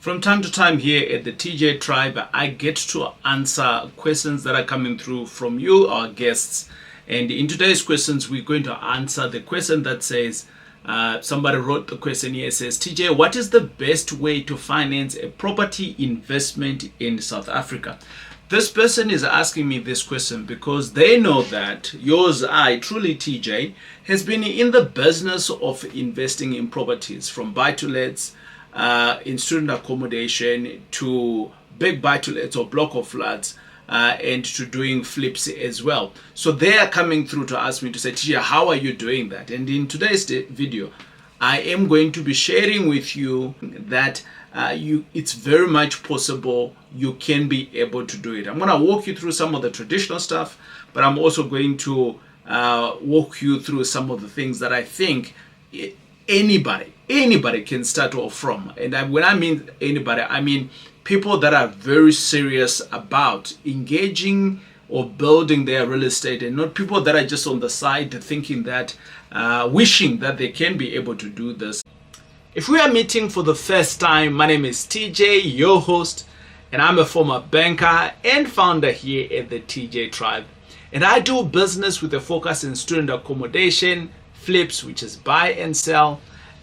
From time to time here at the TJ Tribe, I get to answer questions that are coming through from you, our guests. And in today's questions, we're going to answer the question that says, somebody wrote the question here, says, TJ, what is the best way to finance a property investment in South Africa? This person is asking me this question because they know that truly TJ, has been in the business of investing in properties, from buy-to-lets, in student accommodation, to big buy-to-lets or block of flats, and to doing flips as well. So they are coming through to ask me to say, Tia, how are you doing that? And in today's video, I am going to be sharing with you that it's very much possible you can be able to do it. I'm going to walk you through some of the traditional stuff, but I'm also going to walk you through some of the things that I think anybody can start off from. And when I mean anybody, I mean people that are very serious about engaging or building their real estate, and not people that are just on the side thinking that, wishing that they can be able to do this. If we are meeting for the first time, my name is TJ, your host, and I'm a former banker and founder here at the TJ Tribe. And I do business with a focus in student accommodation, flips, which is buy and sell,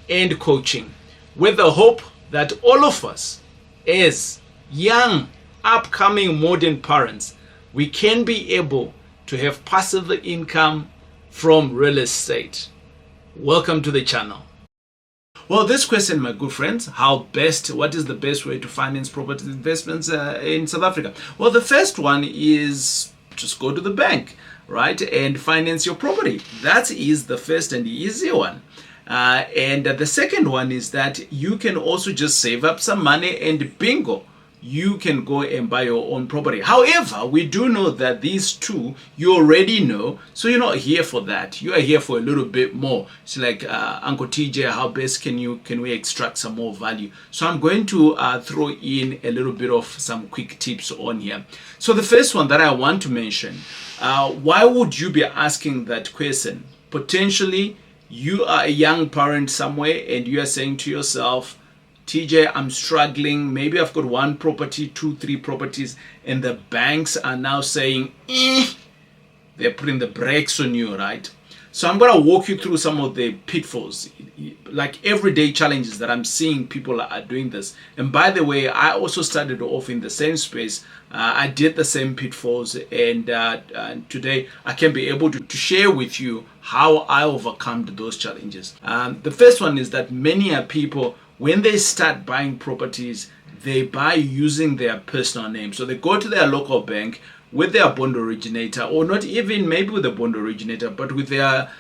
and coaching, with the hope that all of us, as young, upcoming modern parents, we can be able to have passive income from real estate. Welcome to the channel. Well, this question, my good friends, what is the best way to finance property investments in South Africa? Well, the first one is just go to the bank, right, and finance your property. That is the first and the easy one. And the second one is that you can also just save up some money and bingo, you can go and buy your own property. However, we do know that these two you already know, so you're not here for that. You are here for a little bit more. It's like, Uncle TJ, how best can we extract some more value? So I'm going to throw in a little bit of some quick tips on here. So the first one that I want to mention, why would you be asking that question? Potentially, you are a young parent somewhere and you are saying to yourself, TJ, I'm struggling. Maybe I've got one property, 2, 3 properties, and the banks are now saying, they're putting the brakes on you, right? So I'm going to walk you through some of the pitfalls, like everyday challenges that I'm seeing people are doing this. And by the way, I also started off in the same space. I did the same pitfalls, and today I can be able to share with you how I overcome those challenges. The first one is that many people, when they start buying properties, they buy using their personal name. So they go to their local bank with their bond originator, or not even maybe with the bond originator, but with their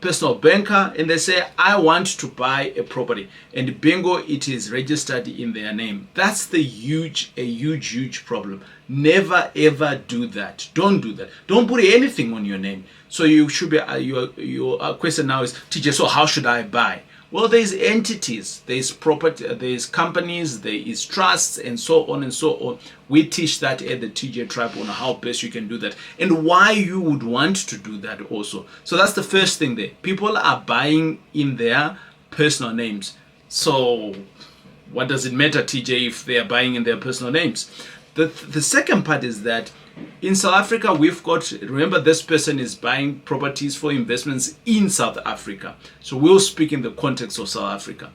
personal banker, and they say, I want to buy a property, and bingo, it is registered in their name. That's a huge problem. Never ever do that. Don't do that. Don't put anything on your name. So you should be your question now is, TJ, so how should I buy? Well, there's entities, there's property, there's companies, there is trusts, and so on and so on. We teach that at the TJ Tribe on how best you can do that and why you would want to do that also. So that's the first thing there. People are buying in their personal names. So what does it matter, TJ, if they are buying in their personal names? The second part is that in South Africa, remember, this person is buying properties for investments in South Africa. So we'll speak in the context of South Africa.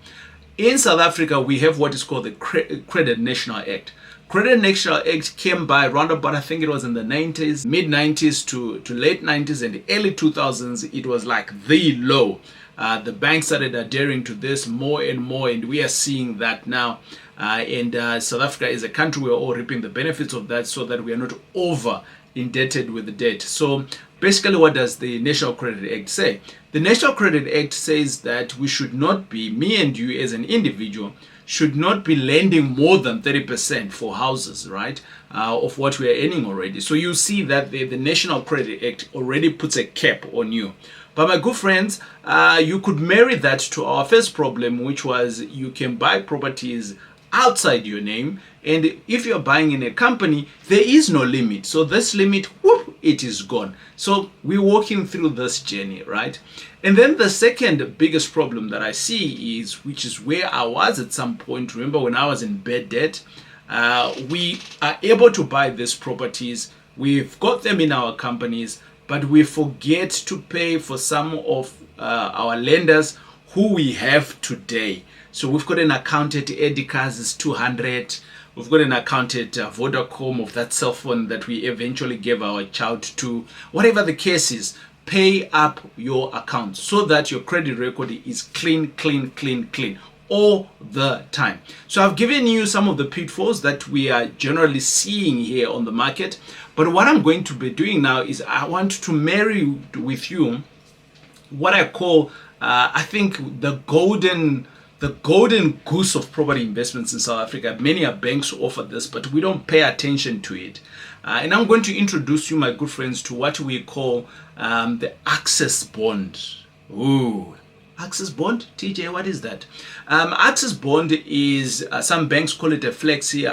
In South Africa, we have what is called the Credit National Act. Credit National Act came by around about, I think it was in the 90s, mid 90s to late 90s and the early 2000s. It was like the law. The banks started adhering to this more and more, and we are seeing that now. South Africa is a country we're all reaping the benefits of that, so that we are not over indebted with the debt. So basically, what does the National Credit Act say? The National Credit Act says that we should not be, me and you as an individual, should not be lending more than 30% for houses, right, of what we are earning already. So you see that the National Credit Act already puts a cap on you. But my good friends, you could marry that to our first problem, which was you can buy properties outside your name. And if you're buying in a company, there is no limit. So this limit, whoop, it is gone. So we're walking through this journey, right? And then the second biggest problem that I see is, which is where I was at some point, remember when I was in bad debt, we are able to buy these properties. We've got them in our companies, but we forget to pay for some of our lenders who we have today. So we've got an account at Edicars is 200. We've got an account at Vodacom of that cell phone that we eventually gave our child to. Whatever the case is, pay up your account so that your credit record is clean all the time. So I've given you some of the pitfalls that we are generally seeing here on the market. But what I'm going to be doing now is I want to marry with you what I call, I think, the golden goose of property investments in South Africa. Many banks who offer this, but we don't pay attention to it. And I'm going to introduce you, my good friends, to what we call the access bond. Ooh, access bond? TJ, what is that? Access bond is, some banks call it a flexi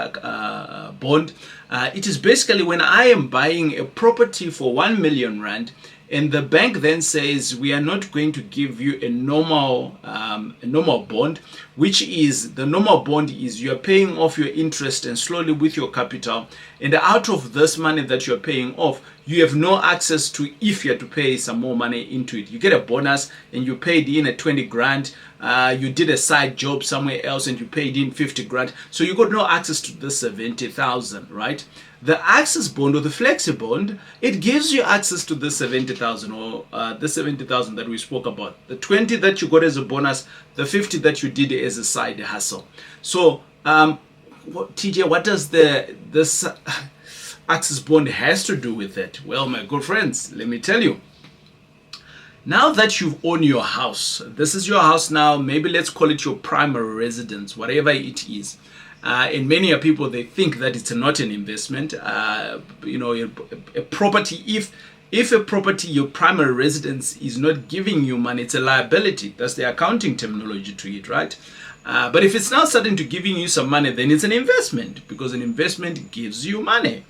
bond. It is basically when I am buying a property for 1 million rand, and the bank then says, we are not going to give you a normal bond, which is, the normal bond is you're paying off your interest and slowly with your capital. And out of this money that you're paying off, you have no access to, if you have to pay some more money into it. You get a bonus and you paid in a 20 grand. You did a side job somewhere else and you paid in 50 grand. So you got no access to the 70,000, right? The access bond or the flexi bond, it gives you access to the 70,000 or the 70,000 that we spoke about. The 20 that you got as a bonus, the 50 that you did as a side hustle. So, TJ, what does this access bond has to do with it? Well, my good friends, let me tell you. Now that you've owned your house, this is your house now, maybe let's call it your primary residence, whatever it is. And many people, they think that it's not an investment. You know, a property, if a property, your primary residence, is not giving you money, it's a liability. That's the accounting terminology to it, right? But if it's now starting to giving you some money, then it's an investment, because an investment gives you money.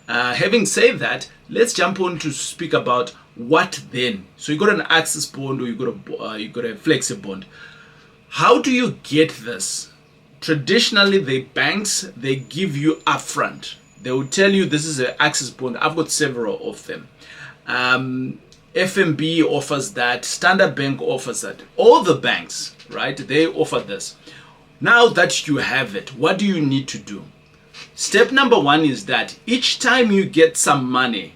Having said that, let's jump on to speak about what then. So you got an access bond, or you got a flexi bond. How do you get this? Traditionally, the banks, they give you upfront. They will tell you this is an access bond. I've got several of them. FNB offers that. Standard Bank offers that. All the banks, right? They offer this. Now that you have it, what do you need to do? Step number one is that each time you get some money,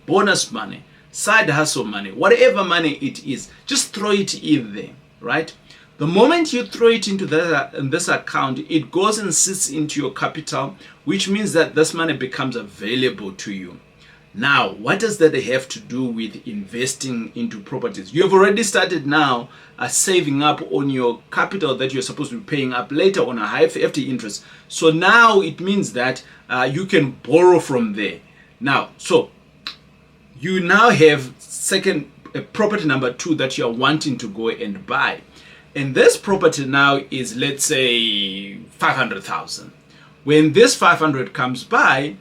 bonus money, side hustle money, whatever money it is, just throw it in there, right? The moment you throw it into this account, it goes and sits into your capital, which means that this money becomes available to you. Now, what does that have to do with investing into properties? You have already started now saving up on your capital that you're supposed to be paying up later on a high FD interest. So now it means that you can borrow from there. Now, so you now have property number 2 that you're wanting to go and buy. And this property now is, let's say, 500,000. When this 500 comes by,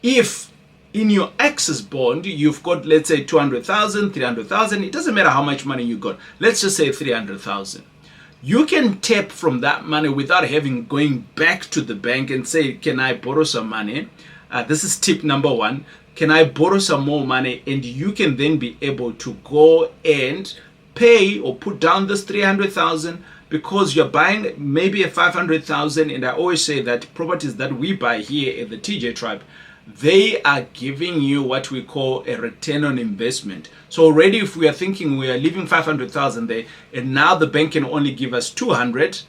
if in your access bond, you've got, let's say, 200,000, 300,000, it doesn't matter how much money you got. Let's just say 300,000. You can tap from that money without going back to the bank and say, can I borrow some money? This is tip number 1. Can I borrow some more money? And you can then be able to go and pay or put down this 300,000, because you're buying maybe a 500,000. And I always say that properties that we buy here at the TJ Tribe, they are giving you what we call a return on investment. So already, if we are thinking we are leaving 500,000 there, and now the bank can only give us 200,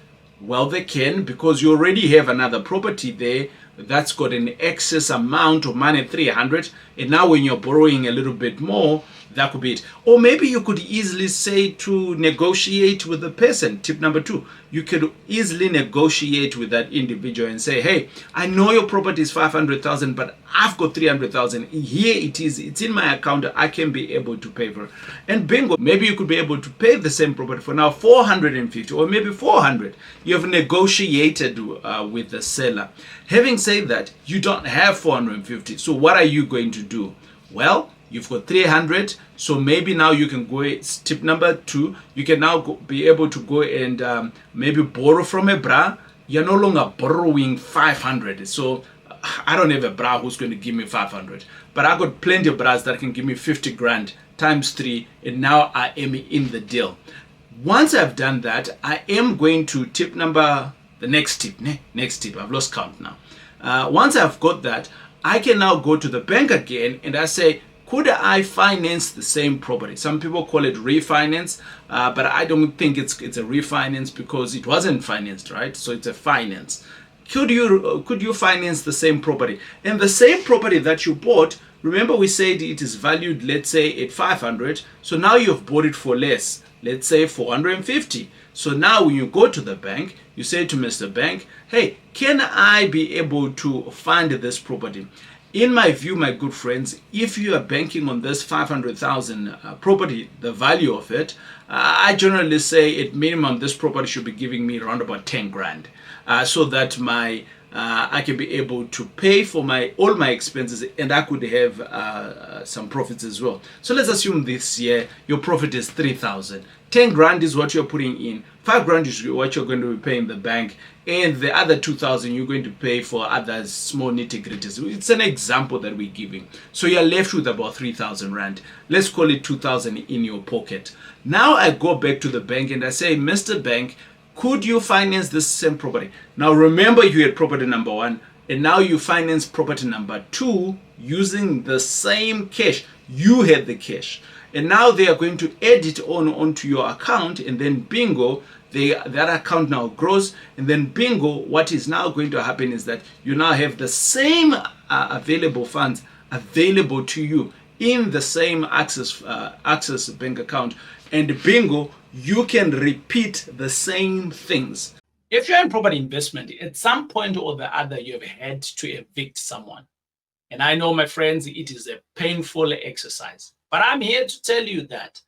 well, they can, because you already have another property there that's got an excess amount of money, 300. And now when you're borrowing a little bit more, That could be it. Or maybe you could easily say to negotiate with the person. Tip number 2, you could easily negotiate with that individual and say, hey, I know your property is 500,000, but I've got 300,000. Here it is. It's in my account. I can be able to pay for it. And bingo, maybe you could be able to pay the same property for now 450 or maybe 400. You have negotiated with the seller. Having said that, you don't have 450. So what are you going to do? Well, you've got 300, so maybe now you can go, tip number 2, you can now be able to go and maybe borrow from a bra. You're no longer borrowing 500. So I don't have a bra who's going to give me 500, but I got plenty of bras that can give me 50 grand times 3, and now I am in the deal. Once I've done that, I am going to the next tip, I've lost count now. Once I've got that, I can now go to the bank again and I say, could I finance the same property? Some people call it refinance, but I don't think it's a refinance because it wasn't financed, right? So it's a finance. Could you finance the same property? And the same property that you bought, remember we said it is valued, let's say at 500. So now you've bought it for less, let's say 450. So now when you go to the bank, you say to Mr. Bank, hey, can I be able to fund this property? In my view, my good friends, if you are banking on this 500,000 property, the value of it, I generally say at minimum this property should be giving me around about 10 grand, so that I can be able to pay for all my expenses, and I could have some profits as well. So let's assume this year your profit is 3,000. 10 grand is what you're putting in. 5 grand is what you're going to be paying the bank, and the other 2,000 you're going to pay for other small nitty-gritties. It's an example that we're giving. So you're left with about 3,000 rand. Let's call it 2,000 in your pocket. Now I go back to the bank and I say, Mr. Bank, could you finance this same property? Now remember, you had property number 1, and now you finance property number 2 using the same cash. You had the cash, and now they are going to add it onto your account, and then bingo, that account now grows, and then bingo, what is now going to happen is that you now have the same available funds available to you in the same access bank account, and bingo, you can repeat the same things. If you're in property investment, at some point or the other, you have had to evict someone. And I know, my friends, it is a painful exercise. But I'm here to tell you that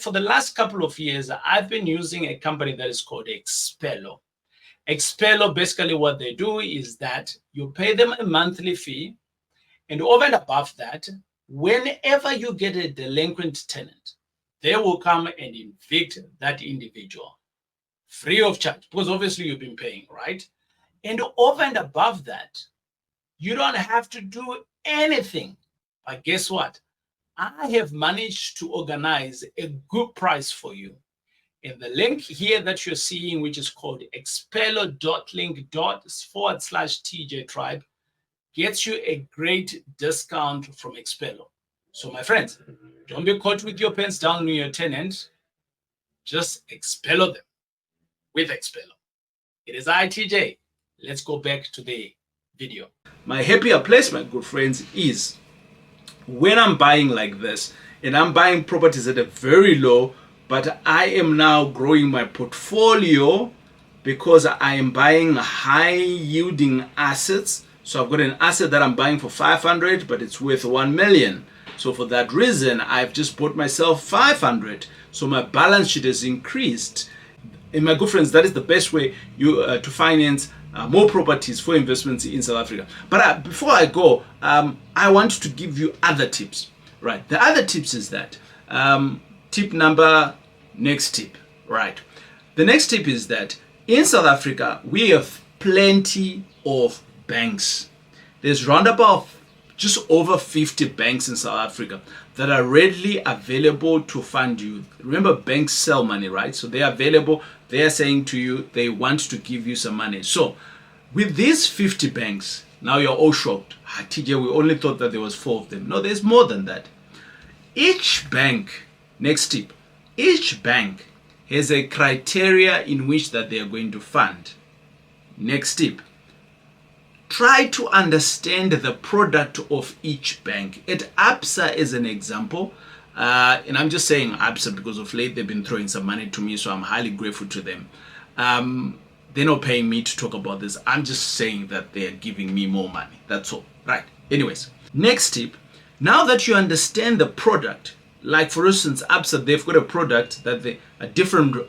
for the last couple of years, I've been using a company that is called Expello. Expello, basically what they do is that you pay them a monthly fee, and over and above that, whenever you get a delinquent tenant, they will come and evict that individual free of charge, because obviously you've been paying, right? And over and above that, you don't have to do anything. But guess what? I have managed to organize a good price for you. And the link here that you're seeing, which is called expello.link./TJ Tribe, gets you a great discount from Expello. So my friends, don't be caught with your pants down on your tenant. Just Expello them with Expello. It is TJ. Let's go back to the video. My happier place, my good friends, is when I'm buying like this, and I'm buying properties at a very low, but I am now growing my portfolio because I am buying high yielding assets. So I've got an asset that I'm buying for 500, but it's worth 1 million. So for that reason, I've just bought myself 500. So my balance sheet has increased. And my good friends, that is the best way to finance more properties for investments in South Africa. But before I go, I want to give you other tips. Right. The other tips is that next tip. Right. The next tip is that in South Africa, we have plenty of banks. There's round about just over 50 banks in South Africa that are readily available to fund you. Remember, banks sell money, right? So they are available. They are saying to you, they want to give you some money. So with these 50 banks, now you're all shocked. TJ, we only thought that there was 4 of them. No, there's more than that. Each bank, next tip, each bank has a criteria in which that they are going to fund. Next tip, try to understand the product of each bank. At ABSA, as an example, And I'm just saying ABSA because of late they've been throwing some money to me, so I'm highly grateful to them. They're not paying me to talk about this. I'm just saying that they're giving me more money. That's all. Right. Anyways, next tip. Now that you understand the product, like for instance, ABSA, they've got a product that they are different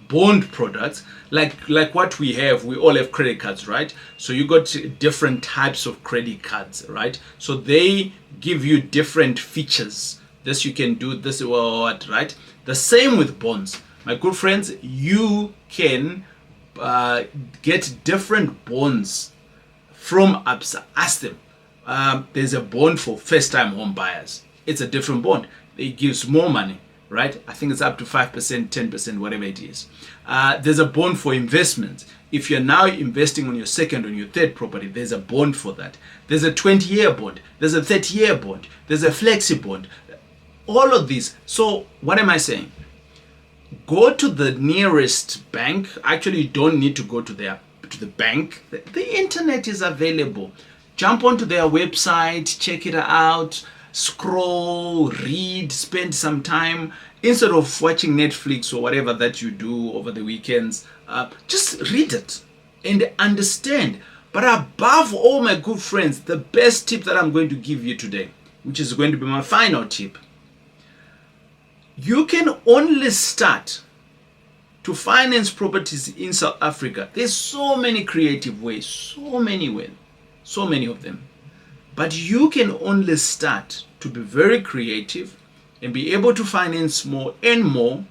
bond products, like what we have. We all have credit cards, right? So you got different types of credit cards, right? So they give you different features. This you can do, this what, right? The same with bonds. My good friends, you can get different bonds from ABSA. Ask them. There's a bond for first-time home buyers. It's a different bond. It gives more money, right? I think it's up to 5%, 10%, whatever it is. There's a bond for investments. If you're now investing on your second or your third property, there's a bond for that. There's a 20-year bond. There's a 30-year bond. There's a flexi bond. All of these. So what am I saying? Go to the nearest bank. Actually, you don't need to go to the bank. The internet is available. Jump onto their website, check it out, scroll, read, spend some time. Instead of watching Netflix or whatever that you do over the weekends, just read it and understand. But above all, my good friends, the best tip that I'm going to give you today, which is going to be my final tip, you can only start to finance properties in South Africa. There's so many creative ways, so many of them. But you can only start to be very creative and be able to finance more and more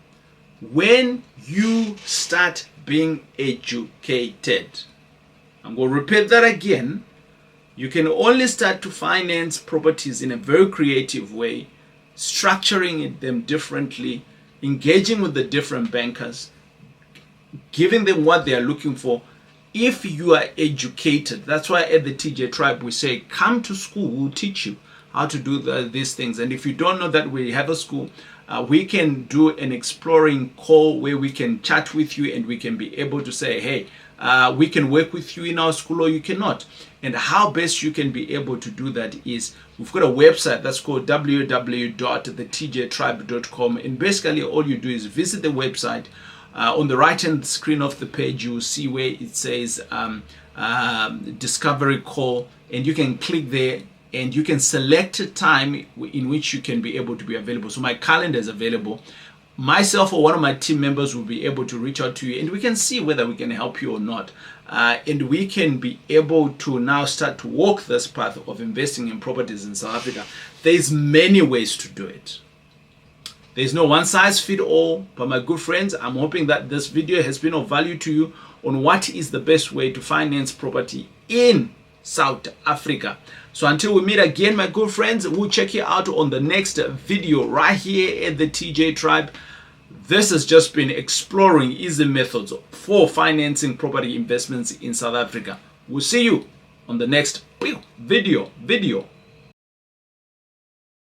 when you start being educated. I'm going to repeat that again. You can only start to finance properties in a very creative way, structuring them differently, engaging with the different bankers, giving them what they are looking for. If you are educated, that's why at the TJ Tribe we say, come to school, we'll teach you how to do these things. And if you don't know that we have a school, we can do an exploring call where we can chat with you and we can be able to say, hey, we can work with you in our school or you cannot. And how best you can be able to do that is we've got a website that's called www.thetjtribe.com, and basically all you do is visit the website. On the right hand screen of the page, you will see where it says discovery call, and you can click there and you can select a time in which you can be able to be available. So my calendar is available. Myself or one of my team members will be able to reach out to you and we can see whether we can help you or not. And we can be able to now start to walk this path of investing in properties in South Africa. There's many ways to do it. There's no one size fit all, but my good friends, I'm hoping that this video has been of value to you on what is the best way to finance property in South Africa. So until we meet again, my good friends, we'll check you out on the next video right here at the TJ Tribe. This has just been exploring easy methods for financing property investments in South Africa. We'll see you on the next video.